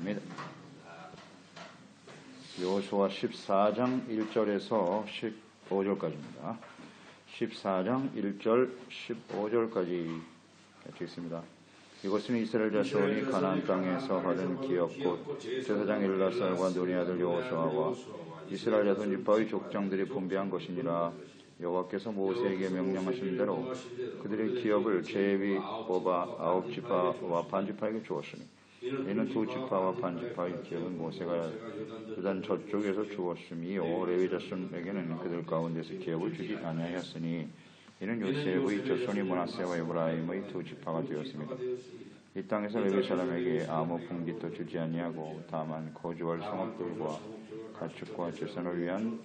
하겠습니다. 여호수아 14장 1절에서 15절까지입니다. 14장 1절 15절까지 같이 읽습니다. 이것은 이스라엘 자손이 가나안 땅에서 받은 기업 곧 제사장 엘라살과 눈의 아들 여호수아와 이스라엘 자손 지파의 족장들이 분배한 것이니라. 여호와께서 모세에게 명령하신 대로 그들의 기업을 제비 뽑아 9지파와 반지파에게 주었으니 이는 2지파와 반지파의 기업은 모세가 요단 저쪽에서 주었으며 레위 자손에게는 그들 가운데서 기업을 주지 아니하였으니 이는 요셉의 자손이 므낫세와 에브라임의 2지파가 되었습니다. 이 땅에서 레위 사람에게 아무 분깃도 주지 아니하고 다만 거주할 성읍들과 가축과 제사를 위한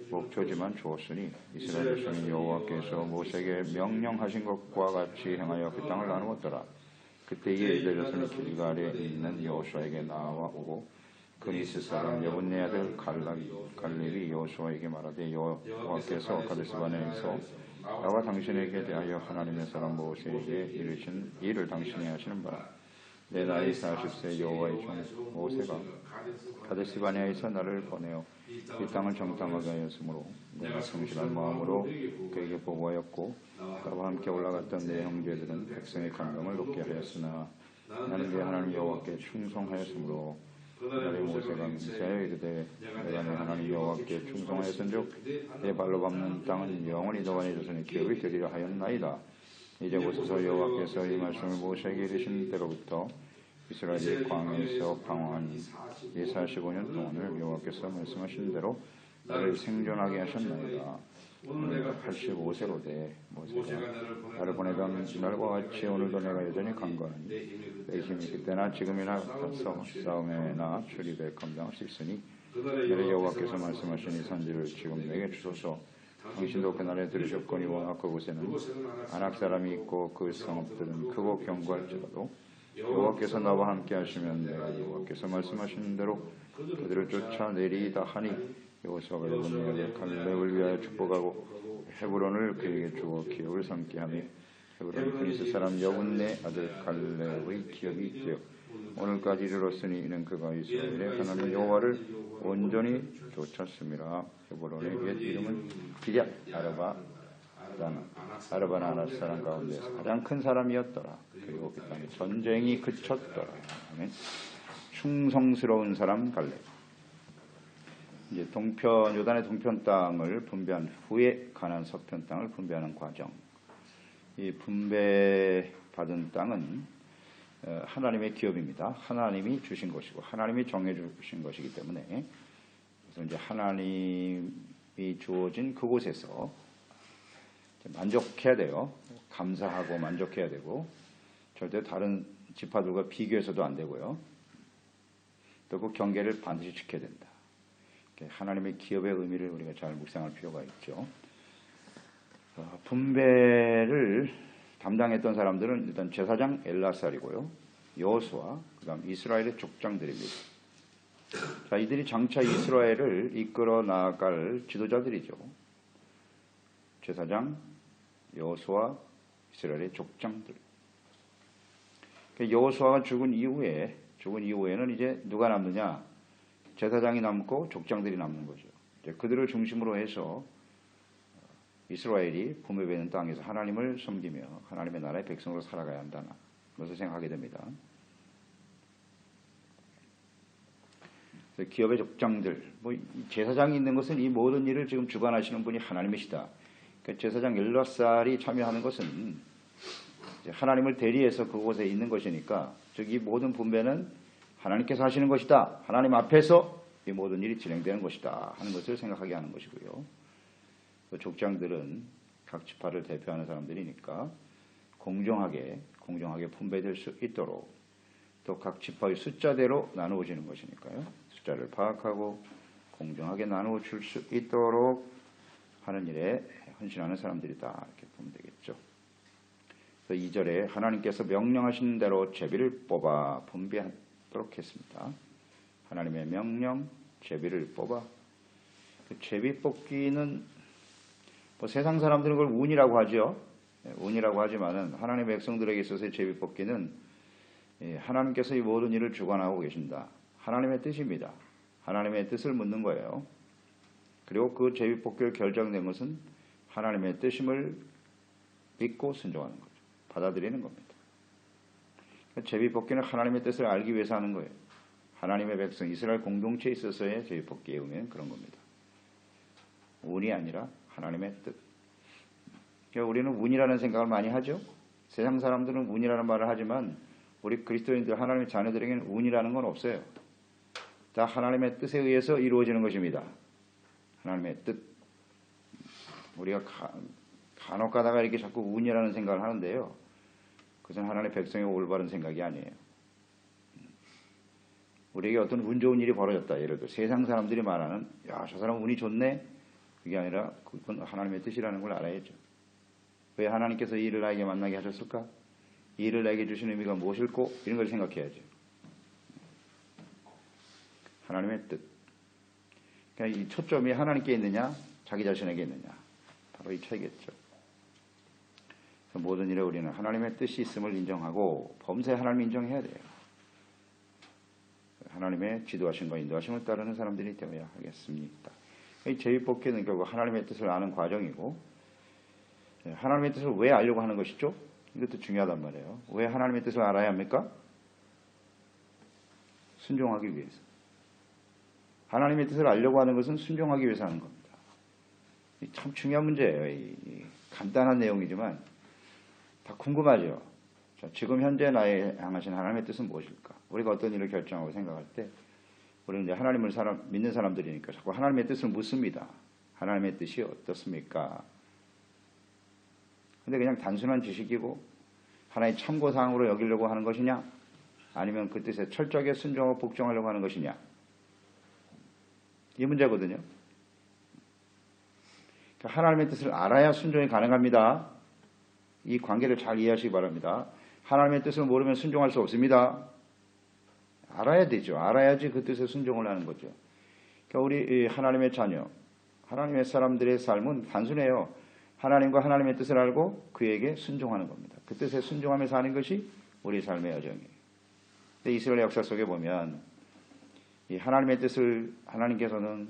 목초지만 주었으니 이스라엘 자손이 여호와께서 모세에게 명령하신 것과 같이 행하여 그 땅을 나누었더라. 그때에 이스라엘 자손이 길갈에 있는 여호수아에게 나와오고 그니스 사람 여분네 아들 갈렙이 여호수아에게 말하되 여호와께서 가데스바네에서 나와 당신에게 대하여 하나님의 사람 모세에게 이르신 일을 당신이 하시는 바라. 내 나이 40세 여호와의 종 모세가 가데스바네에서 나를 보내어 이 땅을 정탐하게 하였으므로 내가 성실한 마음으로 그에게 보고하였고 나와 함께 올라갔던 내 형제들은 백성의 감동을 높게 하였으나 나는 내 하나님 여호와께 충성하였으므로 그날에 모세가 맹세하여 이르되 내가 내 하나님 여호와께 충성하였은즉 내 발로 밟는 땅은 영원히 너와 내 자손의 기업이 되리라 하였나이다. 이제 보소서 여호와께서 이 말씀을 모세에게 이르신 때로부터 이스라엘이 광야에서 방황한 이 45년 동안을 여호와께서 말씀하신 대로 나를 생존하게 하셨나이다. 오늘 85세로 돼 모세가 나를 보내던 날과 같이 오늘도 내가 여전히 강건하니 내 힘이 그때나 지금이나 같아서 싸움에나 출입에 감당할 수 있으니 내래 여호와께서 말씀하신 이 산지를 지금 내게 주소서. 당신도 그날에 들으셨거니와 그곳에는 아낙 사람이 있고 그 성읍들은 크고 견고할지라도 여호와께서 나와 함께 하시면 내가 여호와께서 말씀하시는 대로 그들을 쫓아내리이다 하니 여호수아가 여분네 아들 갈렙을 위하여 축복하고 헤브론을 그에게 주어 기업을 삼게 하며 헤브론은 그니스 사람 여분네 아들 갈렙의 기업이 되어 오늘까지 이르렀으니 이는 그가 이스라엘의 하나님 여호와를 온전히 쫓았습니다. 헤브론의 옛 이름은 기럇 아르바나 아낫 사람 가운데서 가장 큰 사람이었더라. 그리고 그 땅에 전쟁이 그쳤더라. 아멘. 충성스러운 사람 갈렙. 이제 요단의 동편 땅을 분배한 후에 가나안 서편 땅을 분배하는 과정. 이 분배받은 땅은 하나님의 기업입니다. 하나님이 주신 것이고 하나님이 정해 주신 것이기 때문에 그래서 이제 하나님이 주어진 그곳에서 만족해야 돼요. 감사하고 만족해야 되고 절대 다른 지파들과 비교해서도 안 되고요. 또 그 경계를 반드시 지켜야 된다. 하나님의 기업의 의미를 우리가 잘 묵상할 필요가 있죠. 분배를 담당했던 사람들은 일단 제사장 엘라살이고요. 여호수아, 그다음 이스라엘의 족장들입니다. 자, 이들이 장차 이스라엘을 이끌어 나아갈 지도자들이죠. 제사장, 여호수아, 이스라엘의 족장들. 여호수아가 죽은 이후에는 이제 누가 남느냐? 제사장이 남고 족장들이 남는 거죠. 그들을 중심으로 해서 이스라엘이 분배되는 땅에서 하나님을 섬기며 하나님의 나라의 백성으로 살아가야 한다는 것을 생각하게 됩니다. 기업의 족장들, 제사장이 있는 것은 이 모든 일을 지금 주관하시는 분이 하나님이시다. 제사장 엘라살이 참여하는 것은 하나님을 대리해서 그곳에 있는 것이니까 즉 이 모든 분배는 하나님께서 하시는 것이다. 하나님 앞에서 이 모든 일이 진행되는 것이다 하는 것을 생각하게 하는 것이고요. 족장들은 각 지파를 대표하는 사람들이니까 공정하게 분배될 수 있도록 또 각 지파의 숫자대로 나누어지는 것이니까요. 숫자를 파악하고 공정하게 나누어 줄 수 있도록 하는 일에 헌신하는 사람들이다 이렇게 보면 되겠죠. 2절에 하나님께서 명령하신 대로 제비를 뽑아 분배하도록 했습니다. 하나님의 명령, 제비를 뽑아. 제비 뽑기는 세상 사람들은 그걸 운이라고 하죠. 운이라고 하지만은 하나님의 백성들에게 있어서의 제비 뽑기는 하나님께서 이 모든 일을 주관하고 계신다 하나님의 뜻입니다. 하나님의 뜻을 묻는 거예요. 그리고 그 제비뽑기를 결정된 것은 하나님의 뜻임을 믿고 순종하는 거죠. 받아들이는 겁니다. 제비뽑기는 하나님의 뜻을 알기 위해서 하는 거예요. 하나님의 백성 이스라엘 공동체에 있어서의 제비뽑기의 의미는 그런 겁니다. 운이 아니라 하나님의 뜻. 그러니까 우리는 운이라는 생각을 많이 하죠. 세상 사람들은 운이라는 말을 하지만 우리 그리스도인들 하나님의 자녀들에게는 운이라는 건 없어요. 다 하나님의 뜻에 의해서 이루어지는 것입니다. 하나님의 뜻. 우리가 간혹 가다가 이렇게 자꾸 운이라는 생각을 하는데요. 그것은 하나님의 백성의 올바른 생각이 아니에요. 우리에게 어떤 운 좋은 일이 벌어졌다. 예를 들어 세상 사람들이 말하는 야, 저 사람 운이 좋네. 그게 아니라 그건 하나님의 뜻이라는 걸 알아야죠. 왜 하나님께서 이 일을 나에게 만나게 하셨을까? 이 일을 나에게 주신 의미가 무엇일까? 이런 걸 생각해야죠. 하나님의 뜻. 그러니까 이 초점이 하나님께 있느냐 자기 자신에게 있느냐 바로 이 차이겠죠. 모든 일에 우리는 하나님의 뜻이 있음을 인정하고 범사에 하나님을 인정해야 돼요. 하나님의 지도하심과 인도하심을 따르는 사람들이 되어야 하겠습니다. 이 제비뽑기는 결국 하나님의 뜻을 아는 과정이고 하나님의 뜻을 왜 알려고 하는 것이죠? 이것도 중요하단 말이에요. 왜 하나님의 뜻을 알아야 합니까? 순종하기 위해서. 하나님의 뜻을 알려고 하는 것은 순종하기 위해서 하는 겁니다. 참 중요한 문제예요. 간단한 내용이지만 다 궁금하죠. 자, 지금 현재 나에 향하신 하나님의 뜻은 무엇일까? 우리가 어떤 일을 결정하고 생각할 때 우리는 이제 하나님을 믿는 사람들이니까 자꾸 하나님의 뜻을 묻습니다. 하나님의 뜻이 어떻습니까? 근데 그냥 단순한 지식이고 하나의 참고사항으로 여기려고 하는 것이냐? 아니면 그 뜻에 철저하게 순종하고 복종하려고 하는 것이냐? 이 문제거든요. 그러니까 하나님의 뜻을 알아야 순종이 가능합니다. 이 관계를 잘 이해하시기 바랍니다. 하나님의 뜻을 모르면 순종할 수 없습니다. 알아야 되죠. 알아야지 그 뜻에 순종을 하는 거죠. 그러니까 우리 하나님의 자녀, 하나님의 사람들의 삶은 단순해요. 하나님과 하나님의 뜻을 알고 그에게 순종하는 겁니다. 그 뜻에 순종하며 사는 것이 우리 삶의 여정이에요. 근데 이스라엘 역사 속에 보면 이 하나님의 뜻을 하나님께서는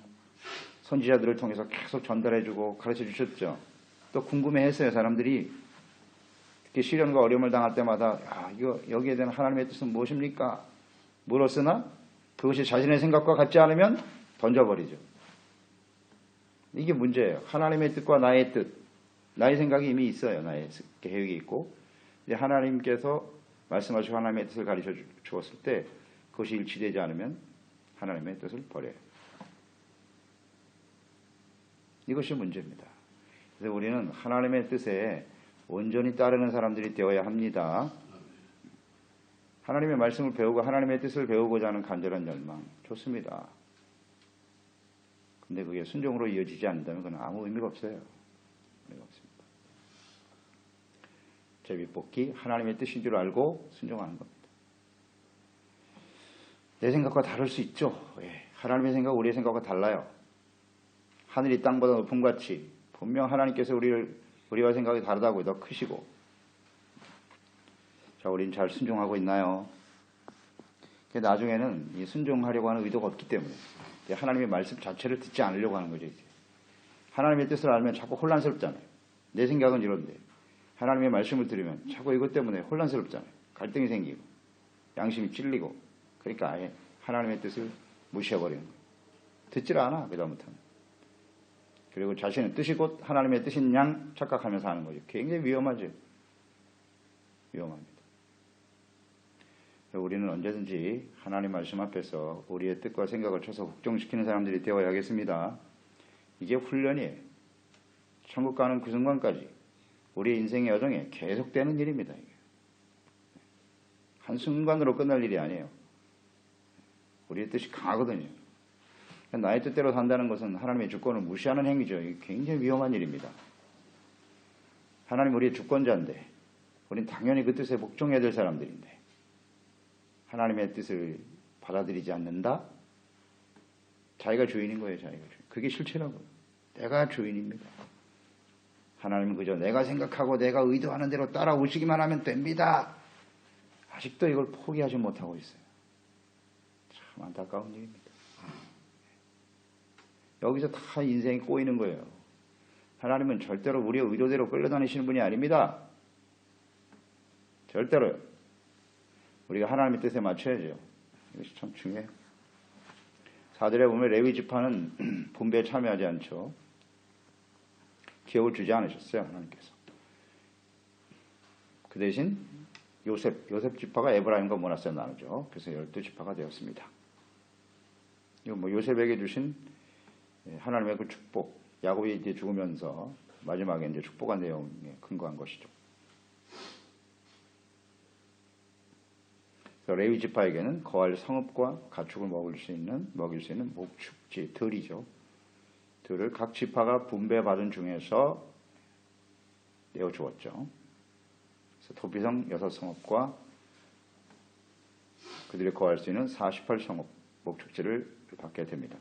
선지자들을 통해서 계속 전달해주고 가르쳐 주셨죠. 또 궁금해했어요. 사람들이 특히 시련과 어려움을 당할 때마다 여기에 대한 하나님의 뜻은 무엇입니까? 물었으나 그것이 자신의 생각과 같지 않으면 던져버리죠. 이게 문제예요. 하나님의 뜻과 나의 뜻, 나의 생각이 이미 있어요. 나의 계획이 있고 이제 하나님께서 말씀하시고 하나님의 뜻을 가르쳐 주었을 때 그것이 일치되지 않으면 하나님의 뜻을 버려요. 이것이 문제입니다. 그래서 우리는 하나님의 뜻에 온전히 따르는 사람들이 되어야 합니다. 하나님의 말씀을 배우고 하나님의 뜻을 배우고자 하는 간절한 열망 좋습니다. 근데 그게 순종으로 이어지지 않는다면 그건 아무 의미가 없어요. 의미가 없습니다. 제비뽑기 하나님의 뜻인 줄 알고 순종하는 겁니다. 내 생각과 다를 수 있죠. 하나님의 생각, 우리의 생각과 달라요. 하늘이 땅보다 높은 같이 분명 하나님께서 우리와 생각이 다르다고 더 크시고. 자, 우리는 잘 순종하고 있나요? 나중에는 이 순종하려고 하는 의도가 없기 때문에 하나님의 말씀 자체를 듣지 않으려고 하는 거죠. 이제. 하나님의 뜻을 알면 자꾸 혼란스럽잖아요. 내 생각은 이런데 하나님의 말씀을 들으면 자꾸 이것 때문에 혼란스럽잖아요. 갈등이 생기고 양심이 찔리고 그러니까 아예 하나님의 뜻을 무시해버리는 거예요. 듣질 않아 그 다음부터는. 그리고 자신의 뜻이 곧 하나님의 뜻인 양 착각하면서 하는 거죠. 굉장히 위험하죠. 위험합니다. 우리는 언제든지 하나님 말씀 앞에서 우리의 뜻과 생각을 쳐서 복종시키는 사람들이 되어야 하겠습니다. 이게 훈련이에요. 천국 가는 그 순간까지 우리의 인생의 여정에 계속되는 일입니다. 이게. 한순간으로 끝날 일이 아니에요. 우리의 뜻이 강하거든요. 나의 뜻대로 산다는 것은 하나님의 주권을 무시하는 행위죠. 이게 굉장히 위험한 일입니다. 하나님 우리의 주권자인데 우리는 당연히 그 뜻에 복종해야 될 사람들인데 하나님의 뜻을 받아들이지 않는다? 자기가 주인인 거예요. 자기가 주인. 그게 실체라고요. 내가 주인입니다. 하나님은 그저 내가 생각하고 내가 의도하는 대로 따라오시기만 하면 됩니다. 아직도 이걸 포기하지 못하고 있어요. 참 안타까운 일입니다. 여기서 다 인생이 꼬이는 거예요. 하나님은 절대로 우리의 의도대로 끌려다니시는 분이 아닙니다. 절대로요. 우리가 하나님의 뜻에 맞춰야죠. 이것이 참 중요해요. 4절에 보면 레위 지파는 분배에 참여하지 않죠. 기업을 주지 않으셨어요. 하나님께서. 그 대신 요셉 지파가 에브라임과 므낫세로 나누죠. 그래서 12지파가 되었습니다. 이거 뭐 요셉에게 주신 하나님의 그 축복, 야곱이 이제 죽으면서 마지막에 이제 축복한 내용에 근거한 것이죠. 그래서 레위 지파에게는 거할 성읍과 가축을 먹일 수 있는 목축지, 들이죠. 들을 각 지파가 분배받은 중에서 내어 주었죠. 그래서 도피성 6성읍과 그들이 거할 수 있는 48성읍 목축지를 받게 됩니다.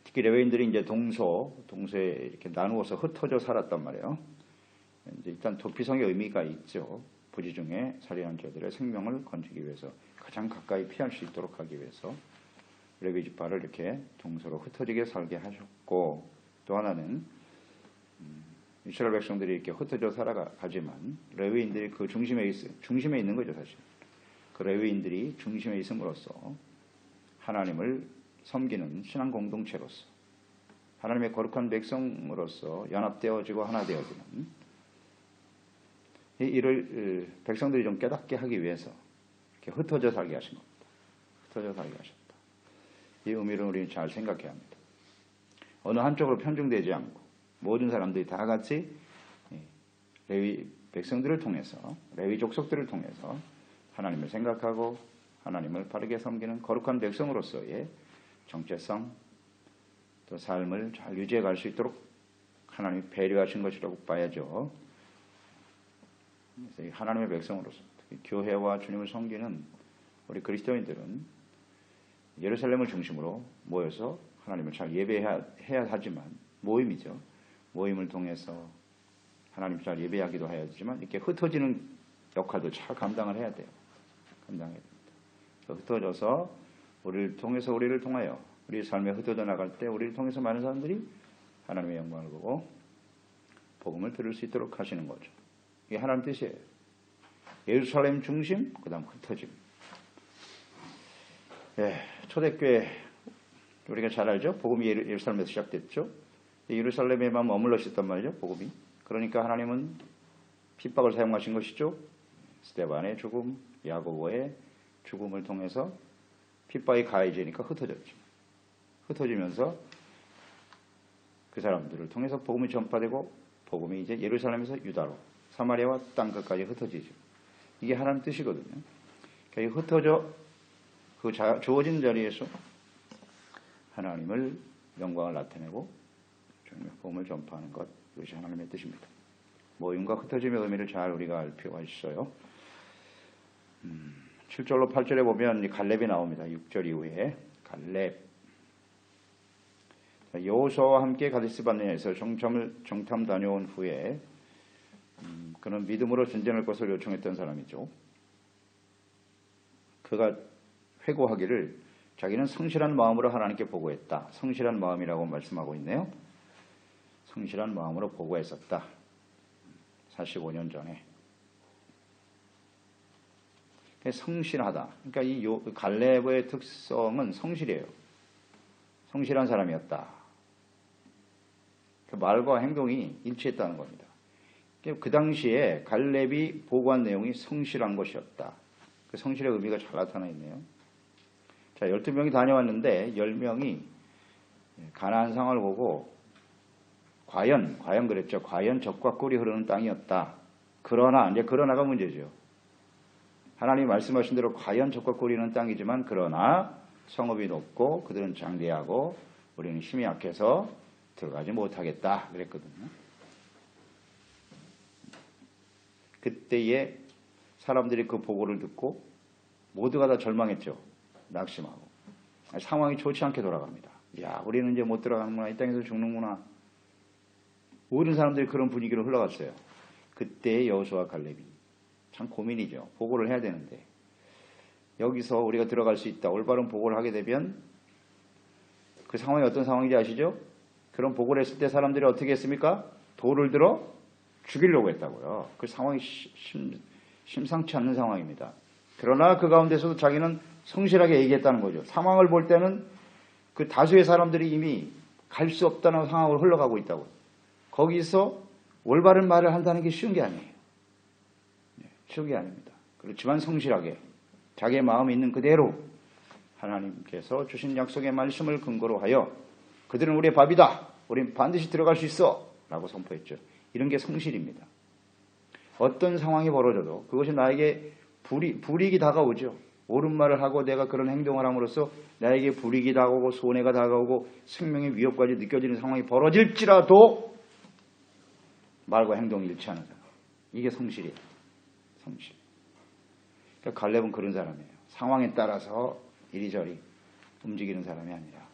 특히 레위인들이 이제 동서에 이렇게 나누어서 흩어져 살았단 말이에요. 이제 일단 도피성의 의미가 있죠. 부지 중에 살인한 자들의 생명을 건지기 위해서 가장 가까이 피할 수 있도록 하기 위해서 레위 지파를 이렇게 동서로 흩어지게 살게 하셨고, 또 하나는 이스라엘 백성들이 이렇게 흩어져 살아가지만 레위인들이 그 중심에 있는 거죠. 사실 그 레위인들이 중심에 있음으로써 하나님을 섬기는 신앙 공동체로서 하나님의 거룩한 백성으로서 연합되어지고 하나 되어지는 이를 백성들이 좀 깨닫게 하기 위해서 이렇게 흩어져 살게 하신 겁니다. 흩어져 살게 하셨다. 이 의미를 우리는 잘 생각해야 합니다. 어느 한쪽으로 편중되지 않고 모든 사람들이 다 같이 레위 백성들을 통해서, 레위 족속들을 통해서 하나님을 생각하고 하나님을 바르게 섬기는 거룩한 백성으로서의 정체성, 또 삶을 잘 유지해 갈 수 있도록 하나님이 배려하신 것이라고 봐야죠. 그래서 하나님의 백성으로서 특히 교회와 주님을 섬기는 우리 그리스도인들은 예루살렘을 중심으로 모여서 하나님을 잘 예배해야 하지만 모임이죠. 모임을 통해서 하나님 잘 예배하기도 해야 되지만 이렇게 흩어지는 역할도 잘 감당을 해야 돼요. 감당해야 됩니다. 흩어져서 우리를 통하여 우리 삶에 흩어져 나갈 때 우리를 통해서 많은 사람들이 하나님의 영광을 보고 복음을 들을 수 있도록 하시는 거죠. 이게 하나님 뜻이에요. 예루살렘 중심, 그 다음 흩어짐. 초대교회 우리가 잘 알죠. 복음이 예루살렘에서 시작됐죠. 예루살렘에만 머물러 있었단 말이죠. 복음이. 그러니까 하나님은 핍박을 사용하신 것이죠. 스데반의 죽음, 야고보의 죽음을 통해서 핍박이 가해지니까 흩어지면서 그 사람들을 통해서 복음이 전파되고 복음이 이제 예루살렘에서 유다로 사마리아와 땅 끝까지 흩어지죠. 이게 하나님 뜻이거든요. 그러니까 흩어져 그 주어진 자리에서 하나님을 영광을 나타내고 복음을 전파하는 것, 이것이 하나님의 뜻입니다. 모임과 흩어짐의 의미를 잘 우리가 알 필요가 있어요. 7절로 8절에 보면 갈렙이 나옵니다. 6절 이후에 갈렙. 여호수아와 함께 가데스 바네아에서 정탐 다녀온 후에 그는 믿음으로 전쟁할 것을 요청했던 사람이죠. 그가 회고하기를 자기는 성실한 마음으로 하나님께 보고했다. 성실한 마음이라고 말씀하고 있네요. 성실한 마음으로 보고했었다. 45년 전에. 성실하다. 그러니까 이 갈렙의 특성은 성실이에요. 성실한 사람이었다. 그 말과 행동이 일치했다는 겁니다. 그 당시에 갈렙이 보고한 내용이 성실한 것이었다. 그 성실의 의미가 잘 나타나 있네요. 자, 12명이 다녀왔는데 10명이 가나안 상황을 보고 과연 그랬죠. 과연 젖과 꿀이 흐르는 땅이었다. 그러나가 문제죠. 하나님이 말씀하신 대로 과연 젖과 꿀이 흐르는 땅이지만 그러나 성읍이 높고 그들은 장대하고 우리는 힘이 약해서 들어가지 못하겠다 그랬거든요. 그때에 사람들이 그 보고를 듣고 모두가 다 절망했죠. 낙심하고 상황이 좋지 않게 돌아갑니다. 야, 우리는 이제 못 들어가는구나. 이 땅에서 죽는구나. 모든 사람들이 그런 분위기로 흘러갔어요. 그때 여호수아 갈렙이 참 고민이죠. 보고를 해야 되는데 여기서 우리가 들어갈 수 있다. 올바른 보고를 하게 되면 그 상황이 어떤 상황인지 아시죠? 그런 보고를 했을 때 사람들이 어떻게 했습니까? 돌을 들어 죽이려고 했다고요. 그 상황이 심상치 않는 상황입니다. 그러나 그 가운데서도 자기는 성실하게 얘기했다는 거죠. 상황을 볼 때는 그 다수의 사람들이 이미 갈 수 없다는 상황으로 흘러가고 있다고. 거기서 올바른 말을 한다는 게 쉬운 게 아니에요. 쉬운 게 아닙니다. 그렇지만 성실하게 자기의 마음에 있는 그대로 하나님께서 주신 약속의 말씀을 근거로 하여 그들은 우리의 밥이다. 우린 반드시 들어갈 수 있어. 라고 선포했죠. 이런 게 성실입니다. 어떤 상황이 벌어져도 그것이 나에게 불이익이 다가오죠. 옳은 말을 하고 내가 그런 행동을 함으로써 나에게 불이익이 다가오고 손해가 다가오고 생명의 위협까지 느껴지는 상황이 벌어질지라도 말과 행동이 일치하는 사람. 이게 성실이에요. 성실. 그러니까 갈렙은 그런 사람이에요. 상황에 따라서 이리저리 움직이는 사람이 아니라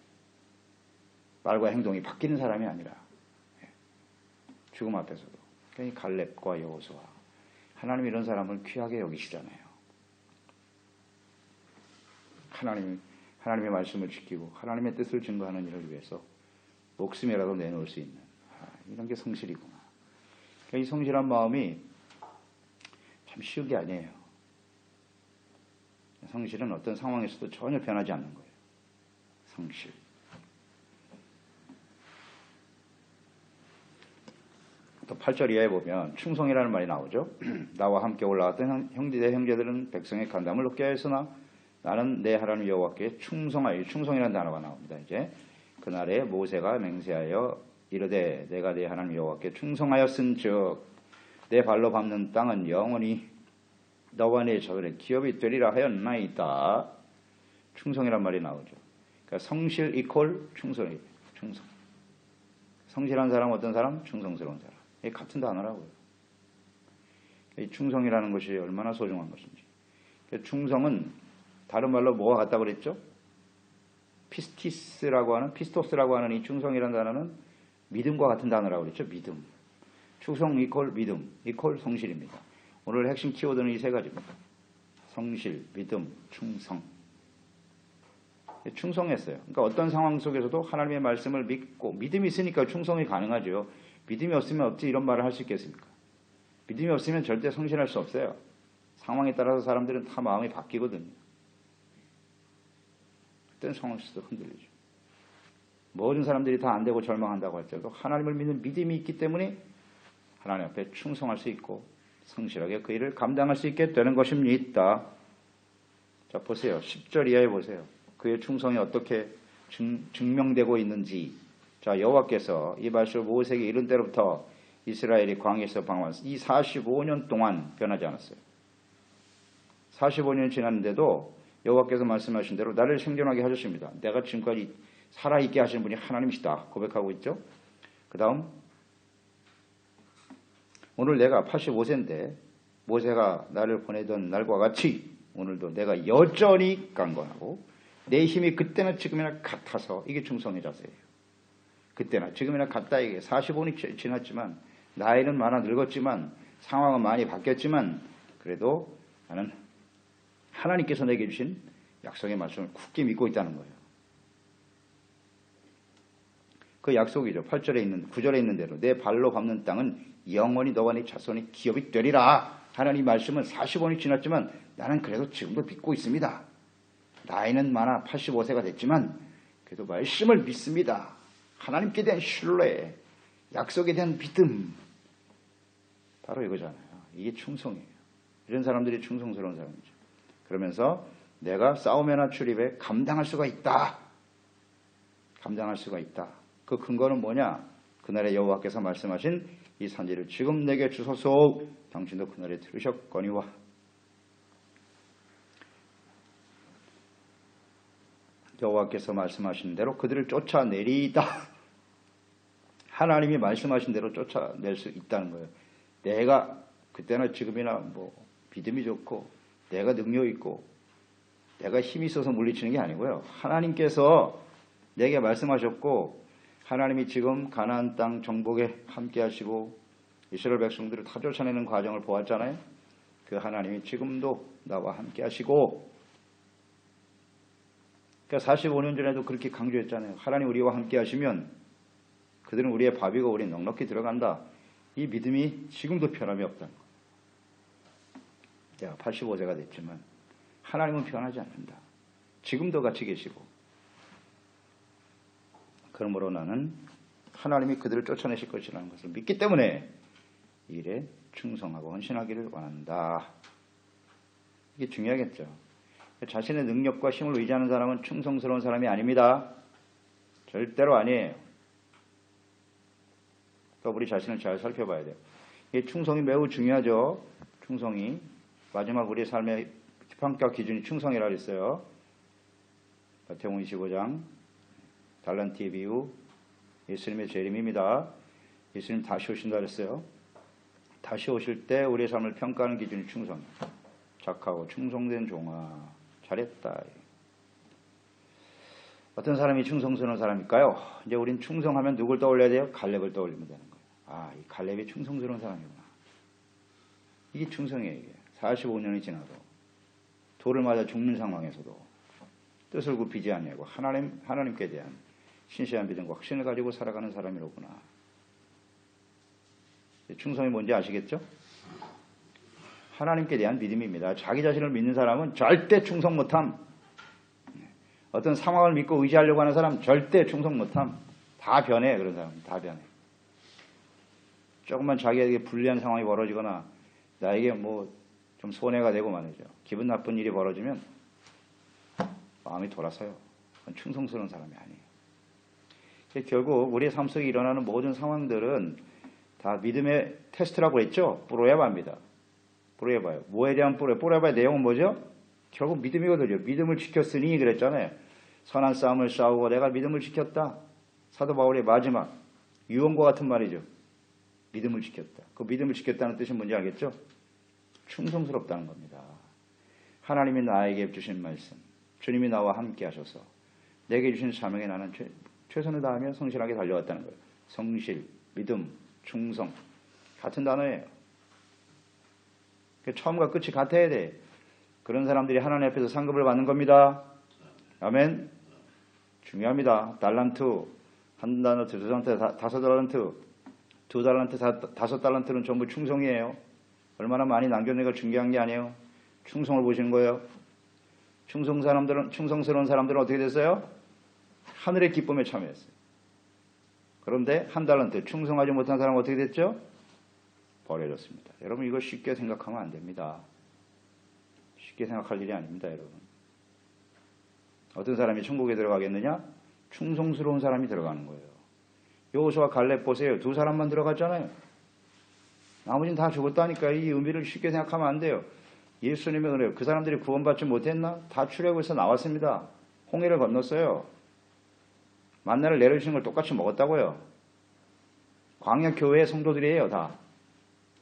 말과 행동이 바뀌는 사람이 아니라 죽음 앞에서도. 그러니까 갈렙과 여호수아 하나님 이런 사람을 귀하게 여기시잖아요. 하나님의 말씀을 지키고 하나님의 뜻을 증거하는 일을 위해서 목숨이라도 내놓을 수 있는 이런 게 성실이구나. 그러니까 이 성실한 마음이 참 쉬운 게 아니에요. 성실은 어떤 상황에서도 전혀 변하지 않는 거예요. 성실. 또 8절 이하에 보면 충성이라는 말이 나오죠. 나와 함께 올라왔던 형제들은 백성의 간담을 높게 하였으나 나는 내 하나님 여호와께 충성하여. 충성이라는 단어가 나옵니다. 이제 그날에 모세가 맹세하여 이르되 내가 내 하나님 여호와께 충성하였은즉 내 발로 밟는 땅은 영원히 너와 내 자손의 기업이 되리라 하였나이다. 충성이란 말이 나오죠. 그러니까 성실 이퀄 충성이에요. 충성. 성실한 사람 어떤 사람? 충성스러운 사람. 이게 같은 단어라고요. 이 충성이라는 것이 얼마나 소중한 것인지. 충성은 다른 말로 뭐가 같다고 그랬죠? 피스토스라고 하는 이 충성이라는 단어는 믿음과 같은 단어라고 그랬죠. 믿음. 충성 이퀄 믿음 이퀄 성실입니다. 오늘 핵심 키워드는 이 세 가지입니다. 성실, 믿음, 충성. 충성했어요. 그러니까 어떤 상황 속에서도 하나님의 말씀을 믿고 믿음이 있으니까 충성이 가능하죠. 믿음이 없으면 어찌 이런 말을 할 수 있겠습니까? 믿음이 없으면 절대 성실할 수 없어요. 상황에 따라서 사람들은 다 마음이 바뀌거든요. 그때는 상황 속에서 흔들리죠. 모든 사람들이 다 안 되고 절망한다고 할지라도 하나님을 믿는 믿음이 있기 때문에 하나님 앞에 충성할 수 있고 성실하게 그 일을 감당할 수 있게 되는 것입니다. 자, 보세요. 10절 이하에 보세요. 그의 충성이 어떻게 증명되고 있는지. 자, 여호와께서 이 말씀을 모세에게 이른 때로부터 이스라엘이 광야에서 방황한 이 45년 동안 변하지 않았어요. 45년이 지났는데도 여호와께서 말씀하신 대로 나를 생존하게 하셨습니다. 내가 지금까지 살아있게 하시는 분이 하나님이시다 고백하고 있죠. 그 다음 오늘 내가 85세인데 모세가 나를 보내던 날과 같이 오늘도 내가 여전히 강건하고 내 힘이 그때나 지금이나 같아서 이게 충성의 자세예요. 그때나 지금이나 같다 이게 45년이 지났지만 나이는 많아 늙었지만 상황은 많이 바뀌었지만 그래도 나는 하나님께서 내게 주신 약속의 말씀을 굳게 믿고 있다는 거예요. 그 약속이죠. 8절에 있는 9절에 있는 대로 내 발로 밟는 땅은 영원히 너와 네 자손의 기업이 되리라. 하나님 말씀은 45년이 지났지만 나는 그래도 지금도 믿고 있습니다. 나이는 많아 85세가 됐지만 그래도 말씀을 믿습니다. 하나님께 대한 신뢰, 약속에 대한 믿음. 바로 이거잖아요. 이게 충성이에요. 이런 사람들이 충성스러운 사람이죠. 그러면서 내가 싸움이나 출입에 감당할 수가 있다. 감당할 수가 있다. 그 근거는 뭐냐? 그날에 여호와께서 말씀하신 이 산지를 지금 내게 주소서. 당신도 그날에 들으셨거니와. 여호와께서 말씀하신 대로 그들을 쫓아내리이다. 하나님이 말씀하신 대로 쫓아낼 수 있다는 거예요. 내가 그때나 지금이나 뭐 믿음이 좋고 내가 능력 있고 내가 힘이 있어서 물리치는 게 아니고요. 하나님께서 내게 말씀하셨고 하나님이 지금 가나안 땅 정복에 함께 하시고 이스라엘 백성들을 다 쫓아내는 과정을 보았잖아요. 그 하나님이 지금도 나와 함께 하시고 그러니까 45년 전에도 그렇게 강조했잖아요. 하나님 우리와 함께 하시면 그들은 우리의 밥이고 우리 넉넉히 들어간다. 이 믿음이 지금도 변함이 없다는 거예요. 내가 85세가 됐지만 하나님은 변하지 않는다. 지금도 같이 계시고. 그러므로 나는 하나님이 그들을 쫓아내실 것이라는 것을 믿기 때문에 이 일에 충성하고 헌신하기를 원한다. 이게 중요하겠죠. 자신의 능력과 힘을 의지하는 사람은 충성스러운 사람이 아닙니다. 절대로 아니에요. 그러니까 우리 자신을 잘 살펴봐야 돼요. 이 충성이 매우 중요하죠. 충성이. 마지막 우리의 삶의 평가 기준이 충성이라고 그랬어요. 마태복음 25장 달란트의 비유, 예수님의 재림입니다. 예수님 다시 오신다 그랬어요. 다시 오실 때 우리의 삶을 평가하는 기준이 충성이에요. 착하고 충성된 종아, 잘했다. 어떤 사람이 충성스러운 사람일까요? 이제 우린 충성하면 누굴 떠올려야 돼요? 갈렙을 떠올리면 되는 거예요. 아, 이 갈렙이 충성스러운 사람이구나. 이게 충성이에요. 이게. 45년이 지나도 돌을 맞아 죽는 상황에서도 뜻을 굽히지 아니하고 하나님께 대한 신실한 믿음과 확신을 가지고 살아가는 사람이로구나. 충성이 뭔지 아시겠죠? 하나님께 대한 믿음입니다. 자기 자신을 믿는 사람은 절대 충성 못함. 어떤 상황을 믿고 의지하려고 하는 사람 절대 충성 못함. 다 변해. 그런 사람은 다 변해. 조금만 자기에게 불리한 상황이 벌어지거나 나에게 뭐 좀 손해가 되고 말이죠. 기분 나쁜 일이 벌어지면 마음이 돌아서요. 그건 충성스러운 사람이 아니에요. 결국 우리의 삶 속에 일어나는 모든 상황들은 다 믿음의 테스트라고 했죠. 뿌려봐입니다. 뿌려봐요. 뭐에 대한 뿌려봐의 내용은 뭐죠? 결국 믿음이거든요. 믿음을 지켰으니 그랬잖아요. 선한 싸움을 싸우고 내가 믿음을 지켰다. 사도 바울의 마지막 유언과 같은 말이죠. 믿음을 지켰다. 그 믿음을 지켰다는 뜻이 뭔지 알겠죠? 충성스럽다는 겁니다. 하나님이 나에게 주신 말씀, 주님이 나와 함께 하셔서 내게 주신 사명에 나는 최선을 다하며 성실하게 달려왔다는 거예요. 성실, 믿음, 충성 같은 단어예요. 처음과 끝이 같아야 돼. 그런 사람들이 하나님 앞에서 상급을 받는 겁니다. 아멘. 중요합니다. 달란트, 한 달란트, 두 달란트, 다섯 달란트, 두 달란트, 다섯 달란트는 전부 충성이에요. 얼마나 많이 남겨내가 중요한 게 아니에요. 충성을 보시는 거예요. 충성스러운 사람들은 어떻게 됐어요? 하늘의 기쁨에 참여했어요. 그런데 한 달란트, 충성하지 못한 사람은 어떻게 됐죠? 버려졌습니다. 여러분 이거 쉽게 생각하면 안 됩니다. 쉽게 생각할 일이 아닙니다, 여러분. 어떤 사람이 천국에 들어가겠느냐? 충성스러운 사람이 들어가는 거예요. 여호수아 갈렙 보세요. 두 사람만 들어갔잖아요. 나머지는 다 죽었다니까. 이 의미를 쉽게 생각하면 안 돼요. 예수님의 은혜요. 그 사람들이 구원받지 못했나? 다 출애굽에서 나왔습니다. 홍해를 건넜어요. 만나를 내려주신 걸 똑같이 먹었다고요. 광야 교회의 성도들이에요, 다.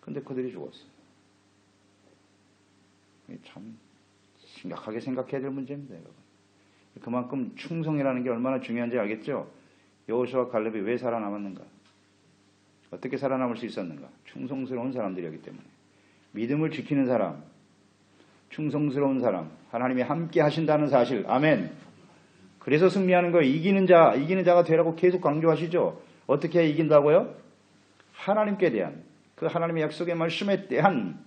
근데 그들이 죽었어요. 참 심각하게 생각해야 될 문제입니다, 여러분. 그만큼 충성이라는 게 얼마나 중요한지 알겠죠? 여호수아 갈렙이 왜 살아남았는가? 어떻게 살아남을 수 있었는가? 충성스러운 사람들이었기 때문에. 믿음을 지키는 사람, 충성스러운 사람, 하나님이 함께 하신다는 사실. 아멘. 그래서 승리하는 거예요. 이기는 자가 되라고 계속 강조하시죠. 어떻게 이긴다고요? 하나님께 대한, 그 하나님의 약속의 말씀에 대한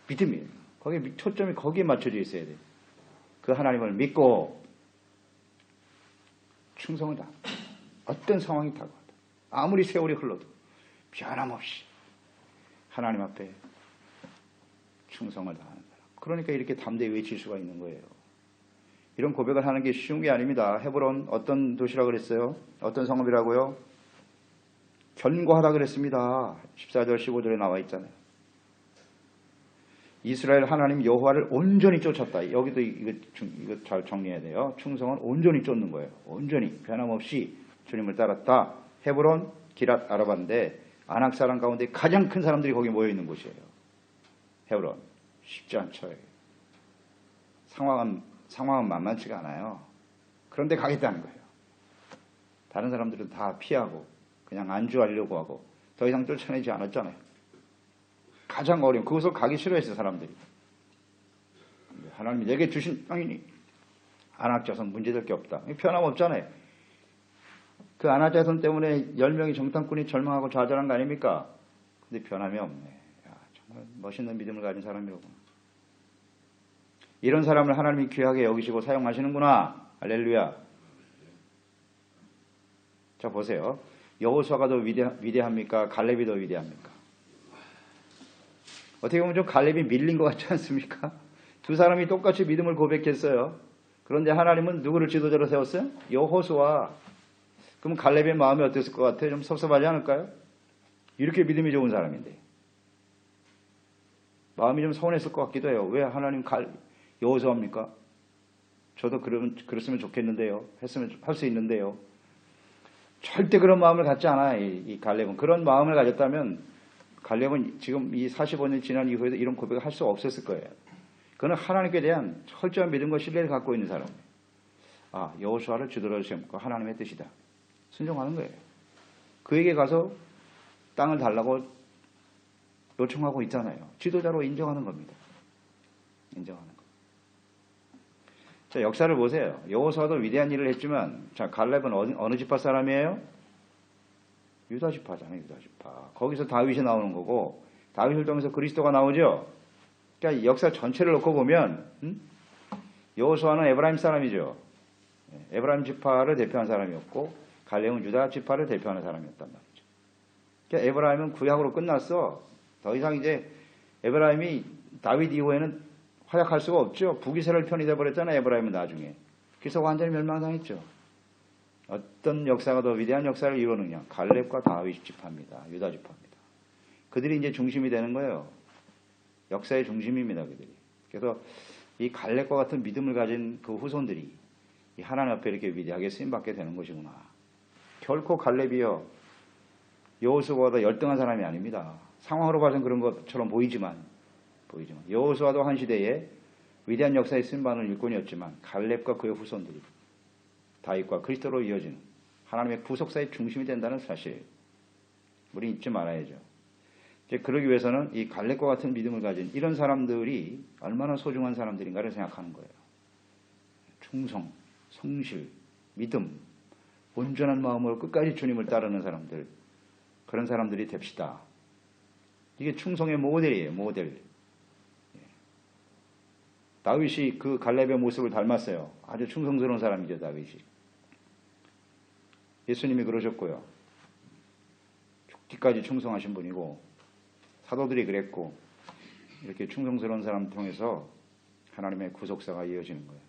믿음이에요. 거기에 초점이 거기에 맞춰져 있어야 돼요. 그 하나님을 믿고 충성을 다. 어떤 상황이 다가와도 아무리 세월이 흘러도 변함없이 하나님 앞에 충성을 다하는 사람. 그러니까 이렇게 담대히 외칠 수가 있는 거예요. 이런 고백을 하는 게 쉬운 게 아닙니다. 헤브론 어떤 도시라고 그랬어요? 어떤 성읍이라고요? 견고하다 그랬습니다. 14절 15절에 나와 있잖아요. 이스라엘 하나님 여호와를 온전히 쫓았다. 여기도 이거 잘 정리해야 돼요. 충성은 온전히 쫓는 거예요. 온전히 변함없이 주님을 따랐다. 헤브론 기랏 아라바인데 아낙 사람 가운데 가장 큰 사람들이 거기 모여 있는 곳이에요. 헤브론 쉽지 않죠. 상황은 만만치가 않아요. 그런데 가겠다는 거예요. 다른 사람들은 다 피하고 그냥 안주하려고 하고 더 이상 쫓아내지 않았잖아요. 가장 어려운 그곳을 가기 싫어했어요, 사람들이. 하나님이 내게 주신 땅이니 안악자손 문제될 게 없다. 변함없잖아요. 그 안악자손 때문에 10명의 정탐꾼이 절망하고 좌절한 거 아닙니까? 근데 변함이 없네. 야, 정말 멋있는 믿음을 가진 사람이로구나. 이런 사람을 하나님이 귀하게 여기시고 사용하시는구나. 할렐루야. 자, 보세요. 여호수아가 더 위대합니까? 갈렙이 더 위대합니까? 어떻게 보면 좀 갈렙이 밀린 것 같지 않습니까? 두 사람이 똑같이 믿음을 고백했어요. 그런데 하나님은 누구를 지도자로 세웠어요? 여호수아. 그럼 갈렙의 마음이 어땠을 것 같아요? 좀 섭섭하지 않을까요? 이렇게 믿음이 좋은 사람인데. 마음이 좀 서운했을 것 같기도 해요. 왜 하나님 여호수아입니까? 저도 그랬으면 좋겠는데요. 할 수 있는데요. 절대 그런 마음을 갖지 않아요. 이 갈렙은. 그런 마음을 가졌다면 갈렙은 지금 이 45년 지난 이후에도 이런 고백을 할 수 없었을 거예요. 그는 하나님께 대한 철저한 믿음과 신뢰를 갖고 있는 사람이에요. 아, 여호수아를 지도자로 세우고 하나님의 뜻이다. 순종하는 거예요. 그에게 가서 땅을 달라고 요청하고 있잖아요. 지도자로 인정하는 겁니다. 인정하는 거. 자, 역사를 보세요. 여호수아도 위대한 일을 했지만, 자, 갈렙은 어느 지파 사람이에요? 유다 지파잖아요, 유다 지파. 거기서 다윗이 나오는 거고, 다윗을 통해서 그리스도가 나오죠? 그러니까 역사 전체를 놓고 보면, 여호수아는 에브라임 사람이죠. 에브라임 지파를 대표한 사람이었고, 갈렙은 유다 지파를 대표하는 사람이었단 말이죠. 그러니까 에브라임은 구약으로 끝났어. 더 이상 이제 에브라임이 다윗 이후에는 활약할 수가 없죠. 북이스라엘 편이 되어버렸잖아요. 에브라임은 나중에. 그래서 완전히 멸망당했죠. 어떤 역사가 더 위대한 역사를 이루느냐. 갈렙과 다윗 지파입니다. 유다 지파입니다. 그들이 이제 중심이 되는 거예요. 역사의 중심입니다. 그들이. 그래서 이 갈렙과 같은 믿음을 가진 그 후손들이 이 하나님 앞에 이렇게 위대하게 쓰임받게 되는 것이구나. 결코 갈렙이요 여호수아보다 열등한 사람이 아닙니다. 상황으로 봐서는 그런 것처럼 보이지만 여호수아도 한 시대에 위대한 역사의 쓰임받는 일꾼이었지만 갈렙과 그의 후손들이 다윗과 그리스도로 이어지는 하나님의 구속사의 중심이 된다는 사실 우리 잊지 말아야죠. 이제 그러기 위해서는 이 갈렙과 같은 믿음을 가진 이런 사람들이 얼마나 소중한 사람들인가를 생각하는 거예요. 충성, 성실, 믿음, 온전한 마음으로 끝까지 주님을 따르는 사람들, 그런 사람들이 됩시다. 이게 충성의 모델이에요. 모델. 다윗이 그 갈렙의 모습을 닮았어요. 아주 충성스러운 사람이죠. 다윗이. 예수님이 그러셨고요. 죽기까지 충성하신 분이고 사도들이 그랬고 이렇게 충성스러운 사람 통해서 하나님의 구속사가 이어지는 거예요.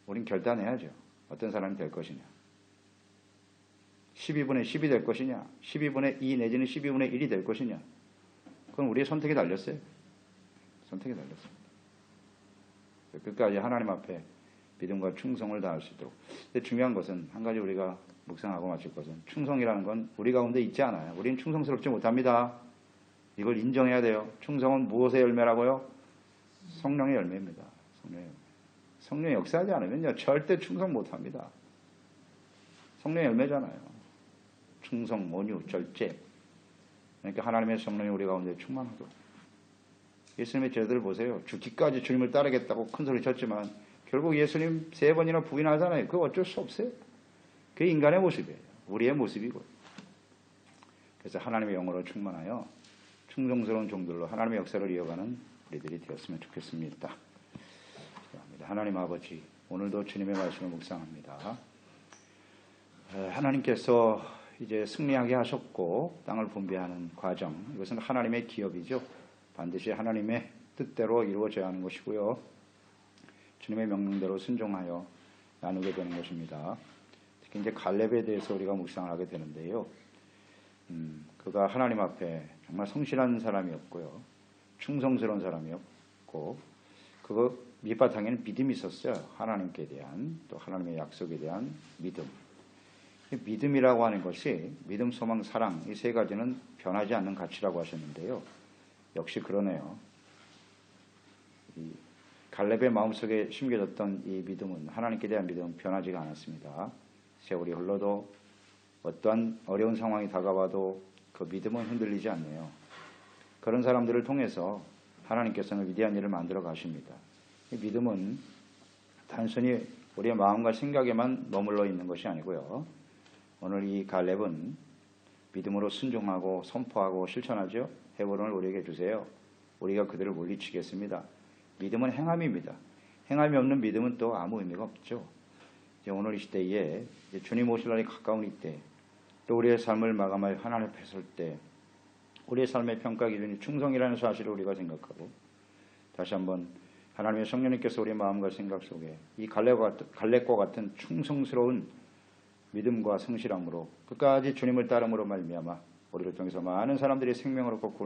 우린 결단해야죠. 어떤 사람이 될 것이냐. 12분의 10이 될 것이냐. 12분의 2 내지는 12분의 1이 될 것이냐. 그건 우리의 선택에 달렸어요. 선택에 달렸습니다. 끝까지 하나님 앞에 믿음과 충성을 다할 수 있도록. 근데 중요한 것은 한 가지 우리가 묵상하고 마칠 것은 충성이라는 건 우리 가운데 있지 않아요. 우리는 충성스럽지 못합니다. 이걸 인정해야 돼요. 충성은 무엇의 열매라고요? 성령의 열매입니다. 성령의 열매. 성령이 역사하지 않으면요 절대 충성 못합니다. 성령의 열매잖아요. 충성, 온유, 절제. 그러니까 하나님의 성령이 우리 가운데 충만하도록. 예수님의 제자들 보세요. 죽기까지 주님을 따르겠다고 큰 소리 쳤지만 결국 예수님 3번이나 부인하잖아요. 그거 어쩔 수 없어요. 그게 인간의 모습이에요. 우리의 모습이고. 그래서 하나님의 영으로 충만하여 충성스러운 종들로 하나님의 역사를 이어가는 우리들이 되었으면 좋겠습니다. 하나님 아버지, 오늘도 주님의 말씀을 묵상합니다. 하나님께서 이제 승리하게 하셨고 땅을 분배하는 과정, 이것은 하나님의 기업이죠. 반드시 하나님의 뜻대로 이루어져야 하는 것이고요. 주님의 명령대로 순종하여 나누게 되는 것입니다. 특히 이제 갈렙에 대해서 우리가 묵상을 하게 되는데요. 그가 하나님 앞에 정말 성실한 사람이었고요. 충성스러운 사람이었고, 그거 밑바탕에는 믿음이 있었어요. 하나님께 대한, 또 하나님의 약속에 대한 믿음. 믿음이라고 하는 것이 믿음, 소망, 사랑, 이 3가지는 변하지 않는 가치라고 하셨는데요. 역시 그러네요. 이 갈렙의 마음속에 심겨졌던 이 믿음은, 하나님께 대한 믿음은 변하지가 않았습니다. 세월이 흘러도 어떠한 어려운 상황이 다가와도 그 믿음은 흔들리지 않네요. 그런 사람들을 통해서 하나님께서는 위대한 일을 만들어 가십니다. 이 믿음은 단순히 우리의 마음과 생각에만 머물러 있는 것이 아니고요. 오늘 이 갈렙은 믿음으로 순종하고 선포하고 실천하죠. 해보론을 우리에게 주세요. 우리가 그들을 물리치겠습니다. 믿음은 행함입니다. 행함이 없는 믿음은 또 아무 의미가 없죠. 이제 오늘 이 시대에 주님 오실 날이 가까운 이때, 또 우리의 삶을 마감할 하나님 앞에 설 때 우리의 삶의 평가 기준이 충성이라는 사실을 우리가 생각하고 다시 한번 하나님의 성령님께서 우리의 마음과 생각 속에 이 갈렙과 같은 충성스러운 믿음과 성실함으로 끝까지 주님을 따름으로 말미암아 우리를 통해서 많은 사람들이 생명을 얻고